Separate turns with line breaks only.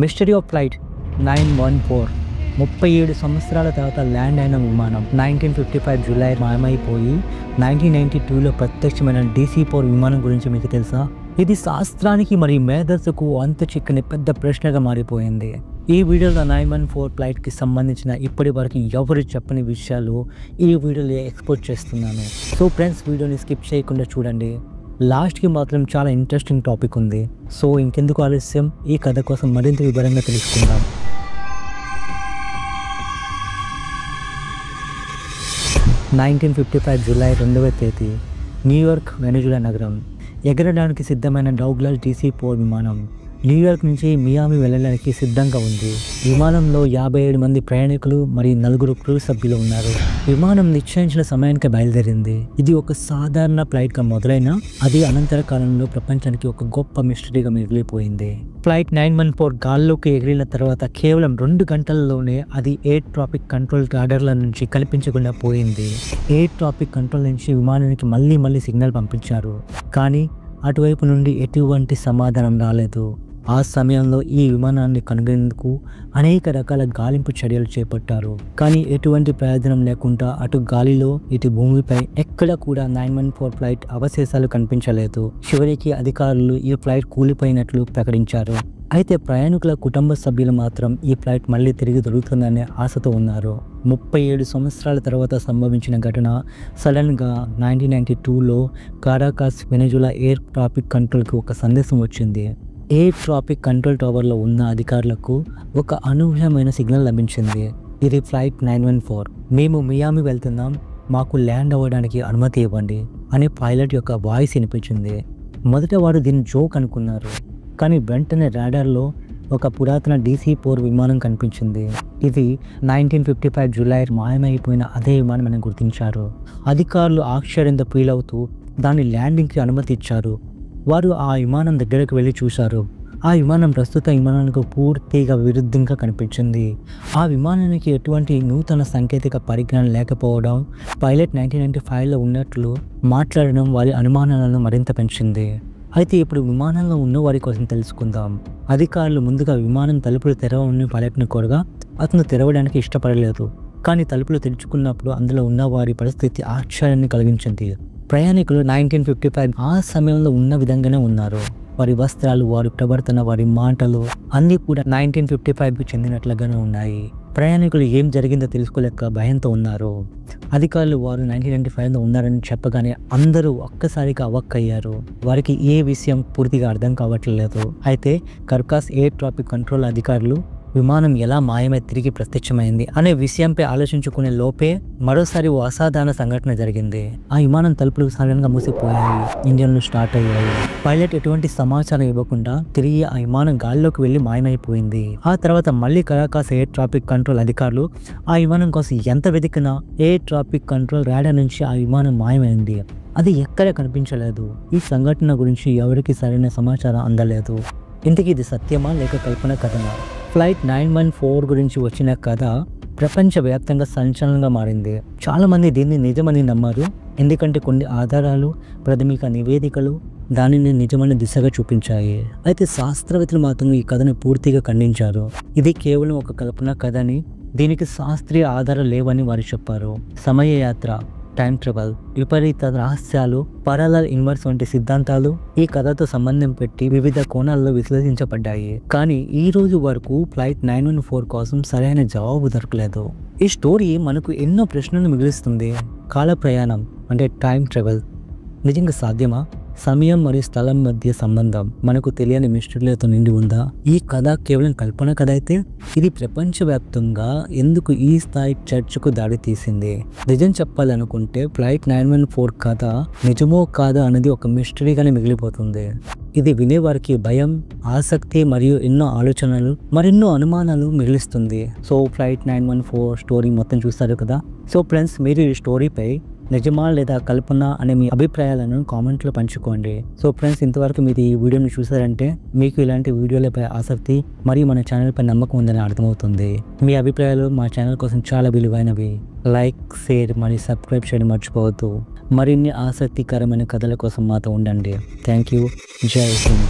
Mystery of flight 914 37 సంవత్సరాల తర్వాత land అయిన విమానం 1955 జూలై మాయమైపోయి 1992లో ప్రత్యక్షమైన DC-4 విమానం గురించి మీకు తెలుసా? ఇది శాస్త్రానికి మరియు మేధస్సుకు అంత చిక్కని పెద్ద ప్రశ్నగా మారిపోయింది. ఈ వీడియోలో 914 ఫ్లైట్కి సంబంధించిన ఇప్పటి వరకు ఎవరు చెప్పని విషయాలు ఈ వీడియోలో ఎక్స్పోజ్ చేస్తున్నాను. సో ఫ్రెండ్స్, వీడియోని స్కిప్ చేయకుండా చూడండి. లాస్ట్కి మాత్రం చాలా ఇంట్రెస్టింగ్ టాపిక్ ఉంది. సో ఇంకెందుకు ఆలస్యం, ఈ కథ కోసం మరింత వివరంగా తెలుసుకుందాం. 1955 జూలై 2వ తేదీ న్యూయార్క్ వెనిజులా నగరం. ఎగరడానికి సిద్ధమైన డౌగ్లాస్ DC-4 విమానం న్యూయార్క్ నుంచి మియామి వెళ్ళడానికి సిద్ధంగా ఉంది. విమానంలో 57 మంది ప్రయాణికులు మరియు 4 క్రూ సభ్యులు ఉన్నారు. విమానం నిశ్చయించిన సమయానికి బయలుదేరింది. ఇది ఒక సాధారణ ఫ్లైట్గా మొదలైన అది అనంతర కాలంలో ప్రపంచానికి ఒక గొప్ప మిస్టరీగా మిగిలిపోయింది. ఫ్లైట్ 914 గాల్లోకి ఎగిరిన తర్వాత కేవలం 2 గంటల్లోనే అది ఎయిర్ ట్రాఫిక్ కంట్రోల్ రాడార్ల నుంచి కనిపించకుండా పోయింది. ఎయిర్ ట్రాఫిక్ కంట్రోల్ నుంచి విమానానికి మళ్ళీ సిగ్నల్ పంపించారు, కానీ అటువైపు నుండి ఎటువంటి సమాధానం రాలేదు. ఆ సమయంలో ఈ విమానాన్ని కనుగొనేందుకు అనేక రకాల గాలింపు చర్యలు చేపట్టారు, కానీ ఎటువంటి ప్రయోజనం లేకుండా అటు గాలిలో ఇటు భూమిపై ఎక్కడ కూడా 914 ఫ్లైట్ అవశేషాలు కనిపించలేదు. చివరికి అధికారులు ఈ ఫ్లైట్ కూలిపోయినట్లు ప్రకటించారు. అయితే ప్రయాణికుల కుటుంబ సభ్యులు మాత్రం ఈ ఫ్లైట్ మళ్ళీ తిరిగి దొరుకుతుందనే ఆశతో ఉన్నారు. 37 సంవత్సరాల తర్వాత సంభవించిన ఘటన సడన్గా 1992లో కారాకాస్ వెనిజులా ఎయిర్ ట్రాఫిక్ కంట్రోల్కి ఒక సందేశం వచ్చింది. ఎయిర్ ట్రాఫిక్ కంట్రోల్ టవర్లో ఉన్న అధికారులకు ఒక అనూహ్యమైన సిగ్నల్ లభించింది. ఇది ఫ్లైట్ 914, మేము మియామి వెళ్తున్నాం, మాకు ల్యాండ్ అవ్వడానికి అనుమతి ఇవ్వండి అని పైలట్ యొక్క వాయిస్ వినిపించింది. మొదట వారు దీన్ని జోక్ అనుకున్నారు, కానీ వెంటనే రాడార్లో ఒక పురాతన DC-4 విమానం కనిపించింది. ఇది 1955 జూలై మాయమైపోయిన అదే విమానం అని గుర్తించారు. అధికారులు ఆశ్చర్యంతో ఫీల్ అవుతూ దాని ల్యాండింగ్కి అనుమతి ఇచ్చారు. వారు ఆ విమానం దగ్గరకు వెళ్ళి చూశారు. ఆ విమానం ప్రస్తుత విమానానికి పూర్తిగా విరుద్ధంగా కనిపించింది. ఆ విమానానికి ఎటువంటి నూతన సాంకేతిక పరిజ్ఞానం లేకపోవడం, పైలట్ 1995లో ఉన్నట్లు మాట్లాడడం వారి అనుమానాలను మరింత పెంచింది. అయితే ఇప్పుడు విమానంలో ఉన్న వారి కోసం తెలుసుకుందాం. అధికారులు ముందుగా విమానం తలుపులు తెరవని పైలట్ను కోరగా అతను తెరవడానికి ఇష్టపడలేదు, కానీ తలుపులు తెరుచుకున్నప్పుడు అందులో ఉన్న వారి పరిస్థితి ఆశ్చర్యాన్ని కలిగించింది. ప్రయాణికులు 1955 ఆ సమయంలో ఉన్న విధంగానే ఉన్నారు. వారి వస్త్రాలు, వారి ప్రవర్తన, వారి మాటలు అన్నీ కూడా 1955కి చెందినట్లుగానే ఉన్నాయి. ప్రయాణికులు ఏం జరిగిందో తెలుసుకోలేక భయంతో ఉన్నారు. అధికారులు వారు 1995లో ఉన్నారని చెప్పగానే అందరూ ఒక్కసారిగా అవాక్కయ్యారు. వారికి ఏ విషయం పూర్తిగా అర్థం కావట్లేదు. అయితే కర్కాస్ ఎయిర్ ట్రాఫిక్ కంట్రోల్ అధికారులు విమానం ఎలా మాయమై తిరిగి ప్రత్యక్షమైంది అనే విషయంపై ఆలోచించుకునే లోపే మరోసారి ఓ అసాధారణ సంఘటన జరిగింది. ఆ విమానం తలుపులు సడన్గా మూసిపోయాయి, ఇంజన్లు స్టార్ట్ అయ్యాయి. పైలట్ ఎటువంటి సమాచారం ఇవ్వకుండా తిరిగి ఆ విమానం గాల్లోకి వెళ్లి మాయమైపోయింది. ఆ తర్వాత మళ్ళీ కరాకాస్ ఎయిర్ ట్రాఫిక్ కంట్రోల్ అధికారులు ఆ విమానం కోసం ఎంత వెతికినా ఎయిర్ ట్రాఫిక్ కంట్రోల్ రాడార్ నుంచి ఆ విమానం మాయమైంది. అది ఎక్కడ కనిపించలేదు. ఈ సంఘటన గురించి ఎవరికి సరైన సమాచారం అందలేదు. ఇంతకీ ఇది సత్యమా లేక కల్పన కథనా? ఫ్లైట్ 914 గురించి వచ్చిన కథ ప్రపంచవ్యాప్తంగా సంచలనంగా మారింది. చాలామంది దీన్ని నిజమని నమ్మారు, ఎందుకంటే కొన్ని ఆధారాలు, ప్రాథమిక నివేదికలు దానిని నిజమైన దిశగా చూపించాయి. అయితే శాస్త్రవేత్తలు మాత్రం ఈ కథను పూర్తిగా ఖండించారు. ఇది కేవలం ఒక కల్పన కథని, దీనికి శాస్త్రీయ ఆధారాలు లేవని వారు చెప్పారు. సమయయాత్ర, టైం ట్రావెల్, విపరీత రహస్యాలు, పారలల్ యూనివర్స్ వంటి సిద్ధాంతాలు ఈ కథతో సంబంధం పెట్టి వివిధ కోణాల్లో విశ్లేషించబడ్డాయి. కానీ ఈ రోజు వరకు ఫ్లైట్ 914 కోసం సరైన జవాబు దొరకలేదు. ఈ స్టోరీ మనకు ఎన్నో ప్రశ్నలు మిగులుస్తుంది. కాల ప్రయాణం అంటే టైం ట్రావెల్ నిజంగా సాధ్యమా? సమయం మరియు స్థలం మధ్య సంబంధం మనకు తెలియని మిస్టరీలతో నిండి ఉందా? ఈ కథ కేవలం కల్పన కథ అయితే ఇది ప్రపంచవ్యాప్తంగా ఎందుకు ఈ స్థాయి చర్చకు దారి తీసింది? నిజం చెప్పాలనుకుంటే ఫ్లైట్ 914 కథ నిజమో కాదా అనేది ఒక మిస్టరీగానే మిగిలిపోతుంది. ఇది వినేవారికి భయం, ఆసక్తి మరియు ఎన్నో ఆలోచనలు, మరెన్నో అనుమానాలు మిగిలిస్తుంది. సో ఫ్లైట్ 914 స్టోరీ మొత్తం చూస్తారు కదా. సో ఫ్రెండ్స్, మీరు ఈ స్టోరీపై నిజమా లేదా కల్పన అనే మీ అభిప్రాయాలను కామెంట్లో పంచుకోండి. సో ఫ్రెండ్స్, ఇంతవరకు మీరు ఈ వీడియోని చూసారంటే మీకు ఇలాంటి వీడియోలపై ఆసక్తి మరియు మన ఛానల్పై నమ్మకం ఉందని అర్థమవుతుంది. మీ అభిప్రాయాలు మా ఛానల్ కోసం చాలా విలువైనవి. లైక్, షేర్ మరియు సబ్స్క్రైబ్ చేయడం మర్చిపోవద్దు. మరిన్ని ఆసక్తికరమైన కథల కోసం మాతో ఉండండి. Thank you. జై హింద్.